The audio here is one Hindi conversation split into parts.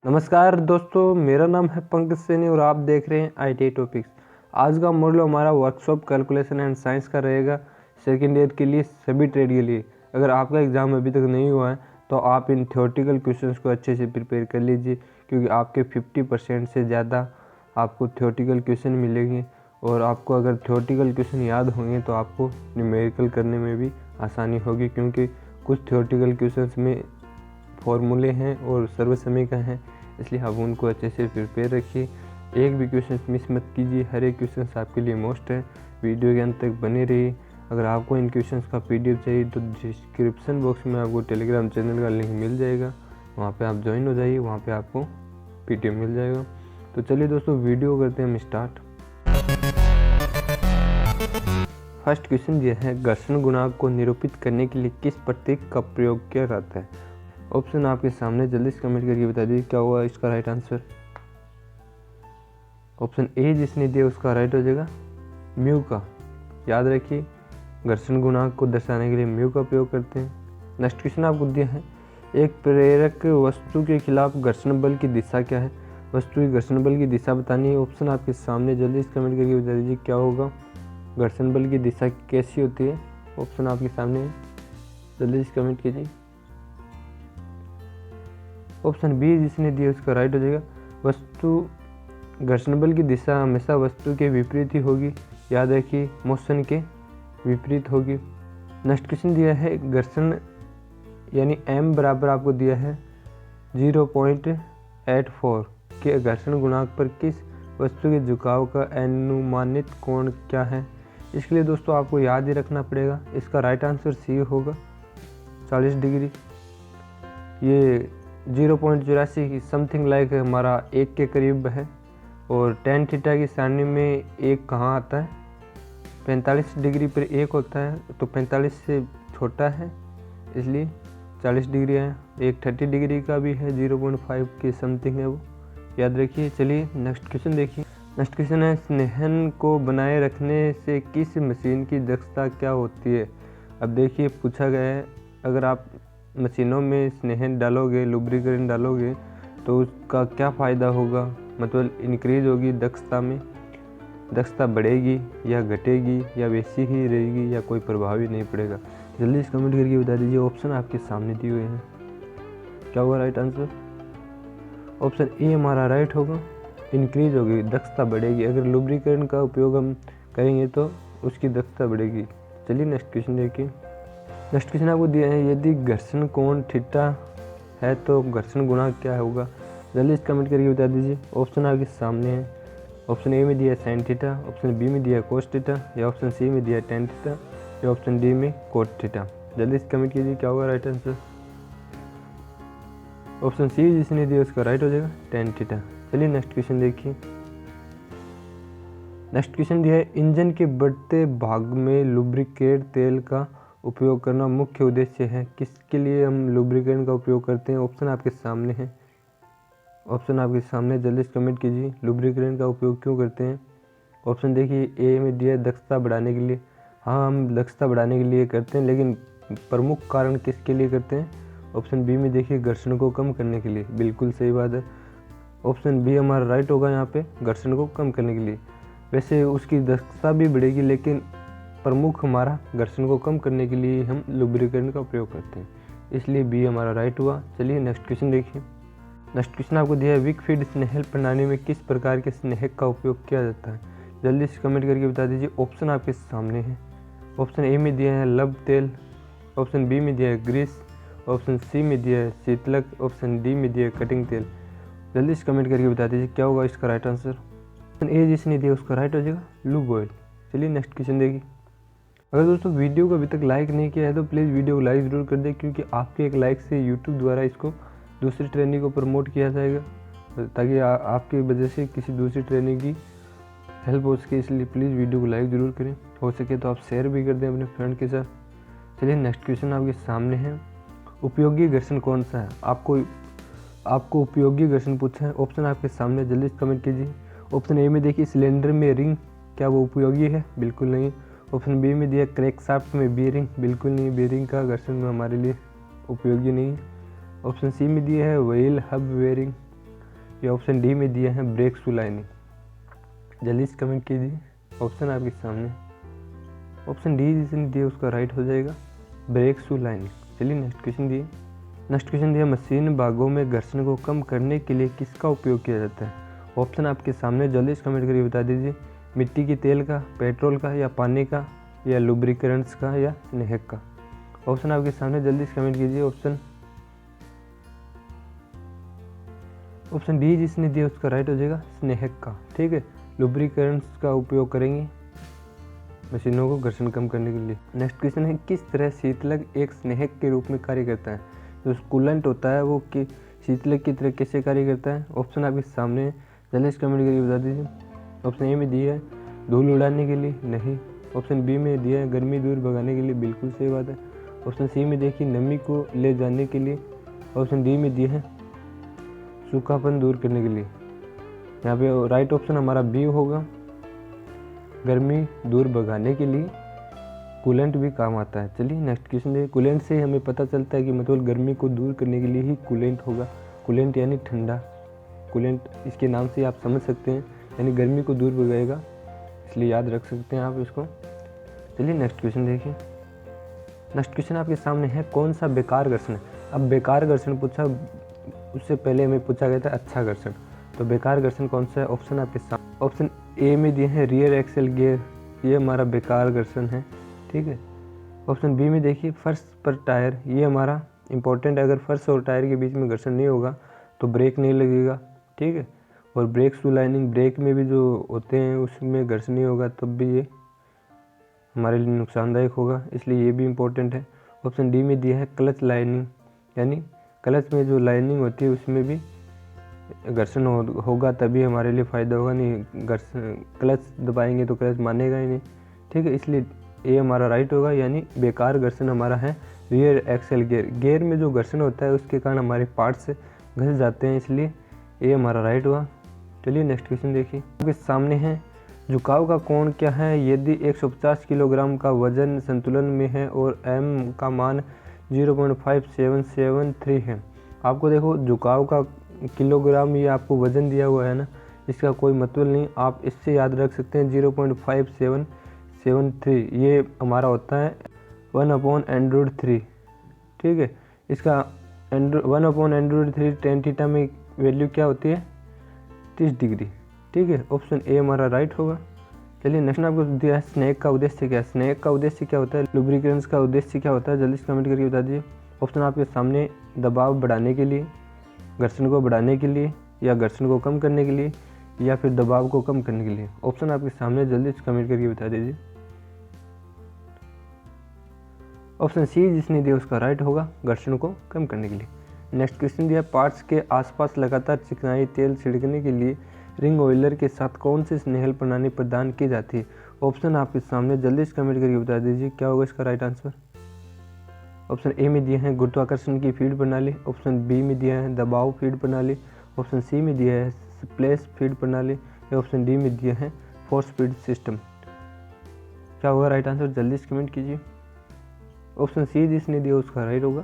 नमस्कार दोस्तों, मेरा नाम है पंकज सैनी और आप देख रहे हैं IT टॉपिक्स। आज का मॉडल हमारा वर्कशॉप कैलकुलेशन एंड साइंस का रहेगा सेकेंड ईयर के लिए, सभी ट्रेड के लिए। अगर आपका एग्ज़ाम अभी तक नहीं हुआ है तो आप इन थ्योरेटिकल क्वेश्चंस को अच्छे से प्रिपेयर कर लीजिए, क्योंकि आपके 50% से ज़्यादा आपको थ्योरेटिकल क्वेश्चन मिलेंगे। और आपको अगर थ्योरेटिकल क्वेश्चन याद होंगे तो आपको न्यूमेरिकल करने में भी आसानी होगी, क्योंकि कुछ थ्योरेटिकल क्वेश्चंस में फॉर्मूले हैं और सर्वसमीकरण हैं, इसलिए आप उनको अच्छे से प्रिपेयर रखिए। एक भी क्वेश्चन मिस मत कीजिए, हर एक क्वेश्चन आपके लिए मोस्ट है। वीडियो के अंत तक बने रहिए। अगर आपको इन क्वेश्चंस का PDF चाहिए तो डिस्क्रिप्शन बॉक्स में आपको टेलीग्राम चैनल का लिंक मिल जाएगा, वहाँ पे आप ज्वाइन हो जाइए, वहाँ पे आपको PDF मिल जाएगा। तो चलिए दोस्तों, वीडियो करते हैं हम स्टार्ट। फर्स्ट क्वेश्चन यह है, घर्षण गुणांक को निरूपित करने के लिए किस प्रतीक का प्रयोग किया जाता है? ऑप्शन आपके सामने, जल्दी से कमेंट करके बता दीजिए क्या हुआ इसका राइट आंसर। ऑप्शन ए जिसने दिया उसका राइट हो जाएगा म्यू का। याद रखिए, घर्षण गुणांक को दर्शाने के लिए म्यू का प्रयोग करते हैं। नेक्स्ट क्वेश्चन आपको दिया है, एक प्रेरक वस्तु के खिलाफ घर्षण बल की दिशा क्या है? वस्तु की घर्षण बल की दिशा बतानी है। ऑप्शन आपके सामने, जल्दी से कमेंट करके बता दीजिए क्या होगा, घर्षण बल की दिशा कैसी होती है। ऑप्शन आपके सामने है, जल्दी से कमेंट कीजिए। ऑप्शन बी जिसने दिया उसका राइट हो जाएगा, वस्तु घर्षण बल की दिशा हमेशा वस्तु के विपरीत ही होगी। याद रखिए, मोशन के विपरीत होगी। नेक्स्ट क्वेश्चन दिया है, घर्षण यानी m बराबर आपको दिया है 0.84 के घर्षण गुणांक पर किस वस्तु के झुकाव का अनुमानित कोण क्या है? इसके लिए दोस्तों आपको याद ही रखना पड़ेगा, इसका राइट आंसर सी होगा 40 डिग्री। ये 0.84 की समथिंग लाइक हमारा 1 के करीब है। और tan थीटा की सारणी में 1 कहाँ आता है? 45 डिग्री पर 1 होता है, तो 45 से छोटा है, इसलिए 40 डिग्री है। एक 30 डिग्री का भी है, 0.5 के समथिंग है वो, याद रखिए। चलिए नेक्स्ट क्वेश्चन देखिए। नेक्स्ट क्वेश्चन है, स्नेहन को बनाए रखने से किस मशीन की दक्षता क्या होती है? अब देखिए, पूछा गया है अगर आप मशीनों में स्नेहन डालोगे, लुब्रिकेंट डालोगे तो उसका क्या फ़ायदा होगा, मतलब इंक्रीज होगी दक्षता में, दक्षता बढ़ेगी या घटेगी या वैसी ही रहेगी या कोई प्रभाव ही नहीं पड़ेगा? जल्दी से कमेंट करके बता दीजिए। ऑप्शन आपके सामने दिए हुए हैं, क्या होगा राइट आंसर? ऑप्शन ए हमारा राइट होगा, इंक्रीज होगी, दक्षता बढ़ेगी। अगर लुब्रिकेंट का उपयोग हम करेंगे तो उसकी दक्षता बढ़ेगी। चलिए नेक्स्ट क्वेश्चन देखिए। नेक्स्ट क्वेश्चन आपको दिया है, यदि घर्षण कोण थीटा है तो घर्षण गुणांक क्या होगा? जल्दी से कमेंट करके बता दीजिए। ऑप्शन आपके सामने है, ऑप्शन ए में दिया है साइन थीटा, ऑप्शन बी में दिया है कोस थीटा, या ऑप्शन सी में दिया है टेन थीटा, या ऑप्शन डी में कोट थीटा। जल्दी से कमेंट कीजिए क्या होगा राइट आंसर। ऑप्शन सी जिसने दिया उसका राइट हो जाएगा टेन थीटा। चलिए नेक्स्ट क्वेश्चन देखिए। नेक्स्ट क्वेश्चन दिया है, इंजन के बढ़ते भाग में लुब्रिकेट तेल का उपयोग करना मुख्य उद्देश्य है, किसके लिए हम लुब्रिकेंट का उपयोग करते हैं? ऑप्शन आपके सामने है, ऑप्शन आपके सामने, जल्दी से कमेंट कीजिए लुब्रिकेंट का उपयोग क्यों करते हैं। ऑप्शन देखिए, ए में दिया दक्षता बढ़ाने के लिए। हाँ, हम दक्षता बढ़ाने के लिए करते हैं, लेकिन प्रमुख कारण किसके लिए करते हैं? ऑप्शन बी में देखिए, घर्षण को कम करने के लिए। बिल्कुल सही बात है, ऑप्शन बी हमारा राइट होगा यहाँ पे, घर्षण को कम करने के लिए। वैसे उसकी दक्षता भी बढ़ेगी, लेकिन प्रमुख हमारा घर्षण को कम करने के लिए हम लुब्रिकेंट का उपयोग करते हैं, इसलिए बी हमारा राइट हुआ। चलिए नेक्स्ट क्वेश्चन देखिए। नेक्स्ट क्वेश्चन आपको दिया है, विकफीड स्नेहक प्रणाली में किस प्रकार के स्नेहक का उपयोग किया जाता है? जल्दी से कमेंट करके बता दीजिए। ऑप्शन आपके सामने है, ऑप्शन ए में दिया है लब तेल, ऑप्शन बी में दिया है ग्रीस, ऑप्शन सी में दिया है शीतलक, ऑप्शन डी में दिया है कटिंग तेल। जल्दी से कमेंट करके बता दीजिए क्या होगा इसका राइट आंसर। ऑप्शन ए जिसने दिया उसका राइट हो जाएगा लूब ऑयल। चलिए नेक्स्ट क्वेश्चन देखिए। अगर दोस्तों वीडियो को अभी तक लाइक नहीं किया है तो प्लीज़ वीडियो को लाइक ज़रूर कर दें, क्योंकि आपके एक लाइक से यूट्यूब द्वारा इसको दूसरी ट्रेनिंग को प्रमोट किया जाएगा, ताकि आपकी वजह से किसी दूसरी ट्रेनिंग की हेल्प हो सके। इसलिए प्लीज़ वीडियो को लाइक ज़रूर करें, हो सके तो आप शेयर भी कर दें अपने फ्रेंड के साथ। चलिए नेक्स्ट क्वेश्चन आपके सामने है, उपयोगी घर्षण कौन सा है? आपको उपयोगी घर्षण पूछा है। ऑप्शन आपके सामने, जल्दी से कमेंट कीजिए। ऑप्शन ए में देखिए, सिलेंडर में रिंग, क्या वो उपयोगी है? बिल्कुल नहीं। ऑप्शन बी में दिया क्रैंकशाफ्ट में बीयरिंग, बिल्कुल नहीं, बीयरिंग का घर्षण में हमारे लिए उपयोगी नहीं। ऑप्शन सी में दिया है व्हील हब बेयरिंग, या ऑप्शन डी में दिया है ब्रेक शू लाइनिंग। जल्दी से कमेंट कीजिए, ऑप्शन आपके सामने। ऑप्शन डी जिसने दिया उसका राइट हो जाएगा ब्रेक शू लाइनिंग। चलिए नेक्स्ट क्वेश्चन दिए। नेक्स्ट क्वेश्चन दिया मशीन भागों में घर्षण को कम करने के लिए किसका उपयोग किया जाता है। ऑप्शन आपके सामने, जल्दी से कमेंट करके बता दीजिए। मिट्टी की तेल का, पेट्रोल का, या पानी का, या लुब्रिकेंट्स का, या स्नेहक का। ऑप्शन आपके सामने, जल्दी से कमेंट कीजिए। ऑप्शन डी जिसने दिया उसका राइट हो जाएगा स्नेहक का। ठीक है, लुब्रिकेंट्स का उपयोग करेंगे मशीनों को घर्षण कम करने के लिए। नेक्स्ट क्वेश्चन है किस तरह शीतलक एक स्नेहक के रूप में कार्य करता है। जो कूलेंट होता है वो कि शीतलक की तरह कैसे कार्य करता है। ऑप्शन आपके सामने, जल्दी से कमेंट करके बता दीजिए। ऑप्शन ए में दिया है धूल उड़ाने के लिए, नहीं। ऑप्शन बी में दिया है गर्मी दूर भगाने के लिए, बिल्कुल सही बात है। ऑप्शन सी में देखिए नमी को ले जाने के लिए। ऑप्शन डी में दिया है सूखापन दूर करने के लिए। यहाँ पे राइट ऑप्शन हमारा बी होगा, गर्मी दूर भगाने के लिए कूलेंट भी काम आता है। चलिए नेक्स्ट क्वेश्चन देखिए। कूलेंट से हमें पता चलता है कि मतलब गर्मी को दूर करने के लिए ही कूलेंट होगा। कूलेंट यानी ठंडा, कूलेंट इसके नाम से आप समझ सकते हैं, यानी गर्मी को दूर भगाएगा, इसलिए याद रख सकते हैं आप इसको। चलिए नेक्स्ट क्वेश्चन देखिए। नेक्स्ट क्वेश्चन आपके सामने है कौन सा बेकार घर्षण है। अब बेकार घर्षण पूछा, उससे पहले हमें पूछा गया था अच्छा घर्षण, तो बेकार घर्षण कौन सा है। ऑप्शन आपके सामने, ऑप्शन ए में दिए हैं रियर एक्सेल गियर, ये हमारा बेकार घर्षण है। ठीक है। ऑप्शन बी में देखिए फर्श पर टायर, ये हमारा इंपॉर्टेंट है। अगर फर्श और टायर के बीच में घर्षण नहीं होगा तो ब्रेक नहीं लगेगा। ठीक है। और ब्रेक शू लाइनिंग, ब्रेक में भी जो होते हैं उसमें घर्षण नहीं होगा तब भी ये हमारे लिए नुकसानदायक होगा, इसलिए ये भी इम्पोर्टेंट है। ऑप्शन डी में दिया है क्लच लाइनिंग, यानी क्लच में जो लाइनिंग होती है उसमें भी घर्षण होगा तभी हमारे लिए फ़ायदा होगा, नहीं घर्षण क्लच दबाएंगे तो क्लच मानेगा ही नहीं। ठीक है, इसलिए ये हमारा राइट होगा, यानी बेकार घर्षण हमारा है रियर एक्सेल गियर। गियर में जो घर्षण होता है उसके कारण हमारे पार्ट्स घस जाते हैं, इसलिए ये हमारा राइट हुआ। चलिए नेक्स्ट क्वेश्चन देखिए। आपके सामने है झुकाव का कोण क्या है यदि 150 किलोग्राम का वजन संतुलन में है और m का मान 0.5773 है। आपको देखो झुकाव का किलोग्राम, ये आपको वजन दिया हुआ है ना, इसका कोई मतलब नहीं, आप इससे याद रख सकते हैं 0.5773, ये हमारा होता है 1/√3। ठीक है, इसका 1/√3 tan थीटा में वैल्यू क्या होती है 30 डिग्री। ठीक है, ऑप्शन ए हमारा राइट होगा। चलिए नेक्स्ट आपको दिया है स्नेक का उद्देश्य क्या है। स्नेक का उद्देश्य क्या होता है, लुब्रिकेंट्स का उद्देश्य क्या होता है, जल्दी से कमेंट करके बता दीजिए। ऑप्शन आपके सामने, दबाव बढ़ाने के लिए, घर्षण को बढ़ाने के लिए, या घर्षण को कम करने के लिए, या फिर दबाव को कम करने के लिए। ऑप्शन आपके सामने, जल्दी से कमेंट करके बता दीजिए। ऑप्शन सी जिसने दिया उसका राइट होगा, घर्षण को कम करने के लिए। नेक्स्ट क्वेश्चन दिया पार्ट्स के आसपास लगातार चिकनाई तेल छिड़कने के लिए रिंग ऑयलर के साथ कौन सी स्नेहल प्रणाली प्रदान की जाती है। ऑप्शन आपके सामने, जल्दी से कमेंट करके बता दीजिए क्या होगा इसका राइट आंसर। ऑप्शन ए में दिया है गुरुत्वाकर्षण की फीड प्रणाली। ऑप्शन बी में दिया है दबाव फीड प्रणाली। ऑप्शन सी में दिया है स्प्लैश फीड प्रणाली। या ऑप्शन डी में दिया है फोर्स फीड सिस्टम। क्या होगा राइट आंसर, जल्दी से कमेंट कीजिए। ऑप्शन सी जिसने दिया उसका राइट होगा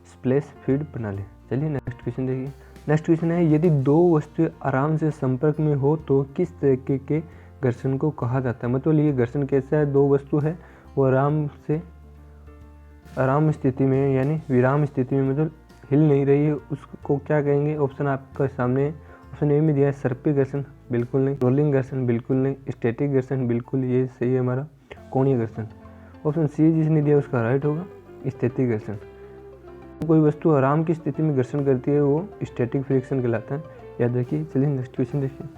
स्प्लैश फीड प्रणाली। चलिए नेक्स्ट क्वेश्चन देखिए। नेक्स्ट क्वेश्चन है यदि दो वस्तुएं आराम से संपर्क में हो तो किस तरीके के घर्षण को कहा जाता है। मतलब ये घर्षण कैसा है, दो वस्तु है वो आराम स्थिति में है, यानी विराम स्थिति में, मतलब हिल नहीं रही है, उसको क्या कहेंगे। ऑप्शन आपके सामने है। ऑप्शन ए में दिया है सर्पी घर्षण, बिल्कुल नहीं। रोलिंग घर्षण, बिल्कुल नहीं। स्टैटिक घर्षण, बिल्कुल ये सही है हमारा। कोणीय घर्षण। ऑप्शन सी जिसने दिया उसका राइट होगा स्टैटिक घर्षण। कोई वस्तु आराम की स्थिति में घर्षण करती है वो स्टैटिक फ्रिक्शन कहलाता है, याद रखिए। चलिए नेक्स्ट क्वेश्चन देखिए।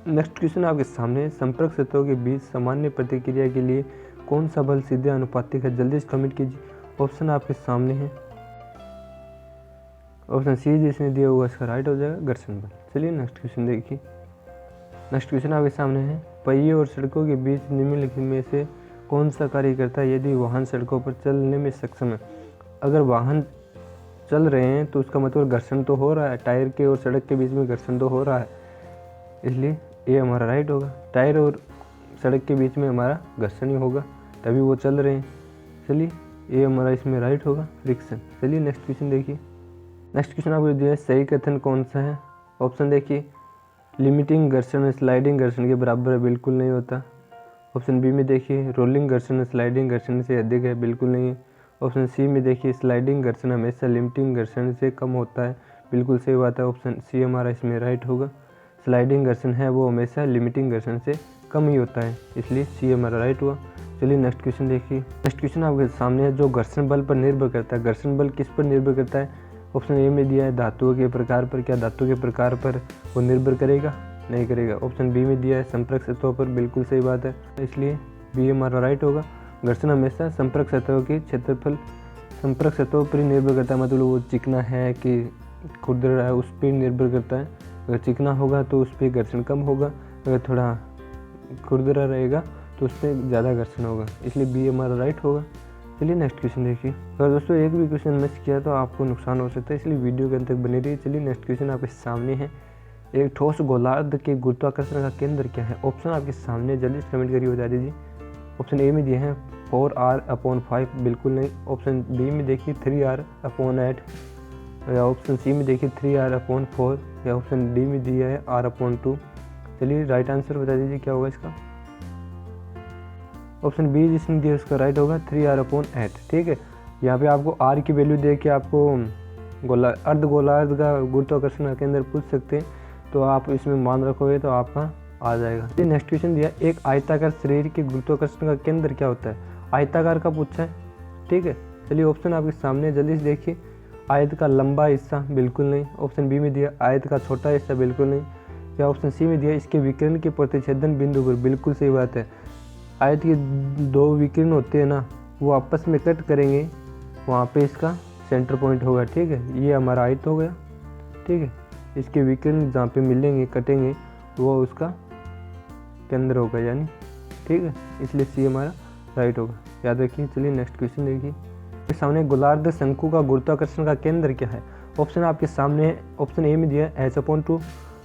नेक्स्ट क्वेश्चन आपके सामने, संपर्क सतहों के बीच सामान्य प्रतिक्रिया के लिए कौन सा बल सीधे अनुपातिक है, जल्दी से कमेंट कीजिए। ऑप्शन आपके सामने है। ऑप्शन सी जिसने दिया हुआ इसका राइट हो जाएगा घर्षण बल। चलिए नेक्स्ट क्वेश्चन देखिए। नेक्स्ट क्वेश्चन आपके सामने है पहिए और सड़कों के बीच निम्नलिखित में से कौन सा कार्य करता है यदि वाहन सड़कों पर चलने में सक्षम है। अगर वाहन चल रहे हैं तो उसका मतलब घर्षण तो हो रहा है, टायर के और सड़क के बीच में घर्षण तो हो रहा है, इसलिए ये हमारा राइट होगा। टायर और सड़क के बीच में हमारा घर्षण ही होगा तभी वो चल रहे हैं। चलिए ये हमारा इसमें राइट होगा फ्रिक्शन। चलिए नेक्स्ट क्वेश्चन देखिए। नेक्स्ट क्वेश्चन आपको दिया है सही कथन कौन सा है। ऑप्शन देखिए, लिमिटिंग घर्षण स्लाइडिंग घर्षण के बराबर है, बिल्कुल नहीं होता। ऑप्शन बी में देखिए, रोलिंग घर्षण स्लाइडिंग घर्षण से अधिक है, बिल्कुल नहीं है। ऑप्शन सी में देखिए, स्लाइडिंग घर्षण हमेशा लिमिटिंग घर्षण से कम होता है, बिल्कुल सही बात है। ऑप्शन सी हमारा इसमें राइट होगा। स्लाइडिंग घर्षण है वो हमेशा लिमिटिंग घर्षण से कम ही होता है, इसलिए सी हमारा राइट हुआ। चलिए नेक्स्ट क्वेश्चन देखिए। नेक्स्ट क्वेश्चन आपके सामने है, जो घर्षण बल पर निर्भर करता है। घर्षण बल किस पर निर्भर करता है? ऑप्शन ए में दिया है धातुओं के प्रकार पर। क्या धातु के प्रकार पर वो निर्भर करेगा? नहीं करेगा। ऑप्शन बी में दिया है संपर्क सतहों पर, बिल्कुल सही बात है, इसलिए बी हमारा राइट होगा। घर्षण हमेशा संपर्क सतहों के क्षेत्रफल, संपर्क सतहों पर ही निर्भर करता है, मतलब वो चिकना है कि खुरदरा है उस पर निर्भर करता है। अगर चिकना होगा तो उस पर घर्षण कम होगा, अगर थोड़ा खुरदरा रहेगा तो उस पर ज़्यादा घर्षण होगा, इसलिए बी हमारा राइट होगा। चलिए नेक्स्ट क्वेश्चन देखिए। अगर दोस्तों एक भी क्वेश्चन मिस किया तो आपको नुकसान हो सकता है, इसलिए वीडियो के अंत तक बने रहिए। चलिए नेक्स्ट क्वेश्चन आपके सामने है, एक ठोस गोलार्ध के गुरुत्वाकर्षण का केंद्र क्या है? ऑप्शन आपके सामने, जल्दी से कमेंट करके बता दीजिए। ऑप्शन ए में दिए हैं 4r/5, बिल्कुल नहीं। ऑप्शन बी में देखिए 3r/8, या ऑप्शन सी में देखिए 3r/4, या ऑप्शन डी में दिया है r/2। चलिए राइट आंसर बता दीजिए क्या होगा इसका। ऑप्शन बी जिसने दिया उसका राइट होगा 3r/8, ठीक है। यहाँ पे आपको r की वैल्यू दे के आपको अर्ध गोलार्ध का गुरुत्वाकर्षण का केंद्र पूछ सकते हैं, तो आप इसमें मान रखोगे तो आपका आ जाएगा। ये नेक्स्ट क्वेश्चन दिया, एक आयताकार शरीर के गुरुत्वाकर्षण का केंद्र क्या होता है? आयताकार का पूछा है, ठीक है। चलिए ऑप्शन आपके सामने, जल्दी से देखिए। आयत का लंबा हिस्सा, बिल्कुल नहीं। ऑप्शन बी में दिया आयत का छोटा हिस्सा, बिल्कुल नहीं। या ऑप्शन सी में दिया इसके विकिरण के प्रतिच्छेदन बिंदु पर, बिल्कुल सही बात है। आयत के दो विकिरण होते हैं ना, वो आपस में कट करेंगे, वहाँ पे इसका सेंटर पॉइंट होगा, ठीक है। ये हमारा आयत हो गया, ठीक है। इसके विकिरण जहाँ पे मिलेंगे कटेंगे वो उसका केंद्र होगा, यानी ठीक है, इसलिए सी हमारा राइट होगा, याद रखिए। चलिए नेक्स्ट क्वेश्चन देखिए। सामने गोलार्ध शंकु का गुरुत्वाकर्षण का केंद्र क्या है? ऑप्शन आपके सामने है। ऑप्शन ए में दिया है h/2,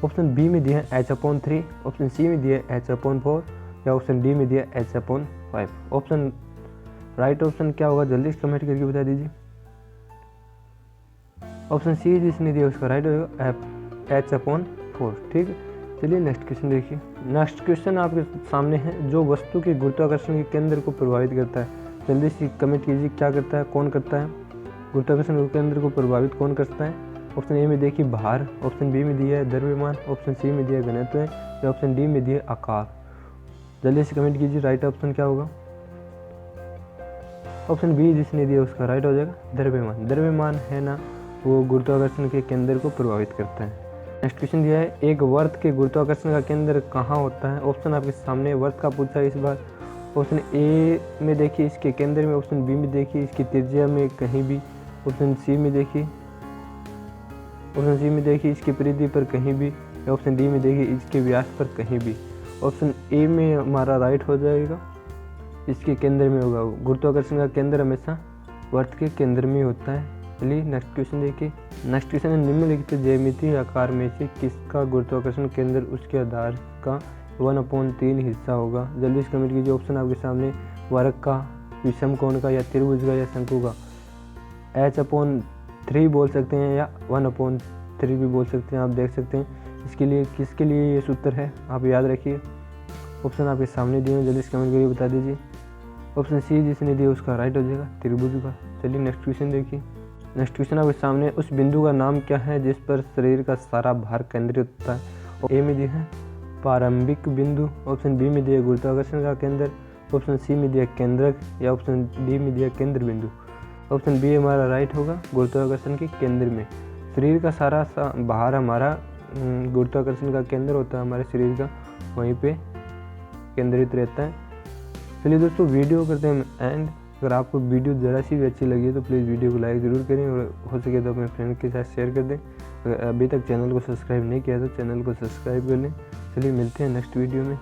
ऑप्शन बी में दिया है h/3, ऑप्शन सी में दिया है h/4, या ऑप्शन डी में दिया है h/5। ऑप्शन राइट ऑप्शन क्या होगा, जल्दी कमेंट करके बता दीजिए। ऑप्शन सी जिसने दिया उसका राइट होगा h/4, ठीक है। चलिए नेक्स्ट क्वेश्चन देखिए। नेक्स्ट क्वेश्चन आपके सामने है, जो वस्तु के गुरुत्वाकर्षण के केंद्र को प्रभावित करता है। जल्दी से कमेंट कीजिए, क्या करता है, कौन करता है? गुरुत्वाकर्षण के केंद्र को प्रभावित कौन करता है? ऑप्शन ए में देखिए भार, ऑप्शन बी में दिया है द्रव्यमान, ऑप्शन सी में दिया है घनत्व, या ऑप्शन डी में दिया है आकार। जल्दी से कमेंट कीजिए, राइट ऑप्शन क्या होगा। ऑप्शन बी जिसने दिया उसका राइट हो जाएगा द्रव्यमान। द्रव्यमान है ना, वो गुरुत्वाकर्षण के केंद्र को प्रभावित करता है। नेक्स्ट क्वेश्चन दिया है, एक वर्त के गुरुत्वाकर्षण का केंद्र कहाँ होता है? ऑप्शन आपके सामने वर्त का पूछा है इस बार। ऑप्शन ए में देखिए इसके केंद्र में, ऑप्शन बी में देखिए इसकी त्रिज्या में कहीं भी, ऑप्शन सी में देखिए इसकी परिधि पर कहीं भी, या ऑप्शन डी में देखिए इसके व्यास पर कहीं भी। ऑप्शन ए में हमारा राइट हो जाएगा, इसके केंद्र में होगा। गुरुत्वाकर्षण का केंद्र हमेशा वर्त के केंद्र में होता है। चलिए नेक्स्ट क्वेश्चन देखिए। नेक्स्ट क्वेश्चन है, निम्नलिखित ज्यामितीय आकार में से किसका गुरुत्वाकर्षण केंद्र उसके आधार का 1/3 हिस्सा होगा? जल्दी से कमेंट कीजिए। ऑप्शन आपके सामने, वर्ग का, विषमकोण का, या त्रिभुज का, या शंकु का। h/3 बोल सकते हैं या 1/3 भी बोल सकते हैं, आप देख सकते हैं। इसके लिए किसके लिए ये सूत्र है आप याद रखिए। ऑप्शन आपके सामने दिए हैं, जल्दी से कमेंट करके बता दीजिए। ऑप्शन सी जिसने दिया उसका राइट हो जाएगा त्रिभुज का। चलिए नेक्स्ट क्वेश्चन देखिए। नेक्स्ट क्वेश्चन आपके सामने, उस बिंदु का नाम क्या है जिस पर शरीर का सारा भार केंद्रित होता है? ए में दिया है प्रारंभिक बिंदु, ऑप्शन बी में दिया गुरुत्वाकर्षण का केंद्र, ऑप्शन सी में दिया केंद्रक, या ऑप्शन डी में दिया केंद्र बिंदु। ऑप्शन बी हमारा राइट होगा, गुरुत्वाकर्षण के केंद्र में। शरीर का सारा भार हमारा गुरुत्वाकर्षण का केंद्र होता है हमारे शरीर का, वहीं पे केंद्रित रहता है। चलिए दोस्तों वीडियो करते हैं एंड। अगर आपको वीडियो ज़रा सी भी अच्छी लगी तो प्लीज़ वीडियो को लाइक ज़रूर करें, और हो सके तो अपने फ्रेंड के साथ शेयर कर दें। अगर अभी तक चैनल को सब्सक्राइब नहीं किया तो चैनल को सब्सक्राइब कर लें। चलिए मिलते हैं नेक्स्ट वीडियो में।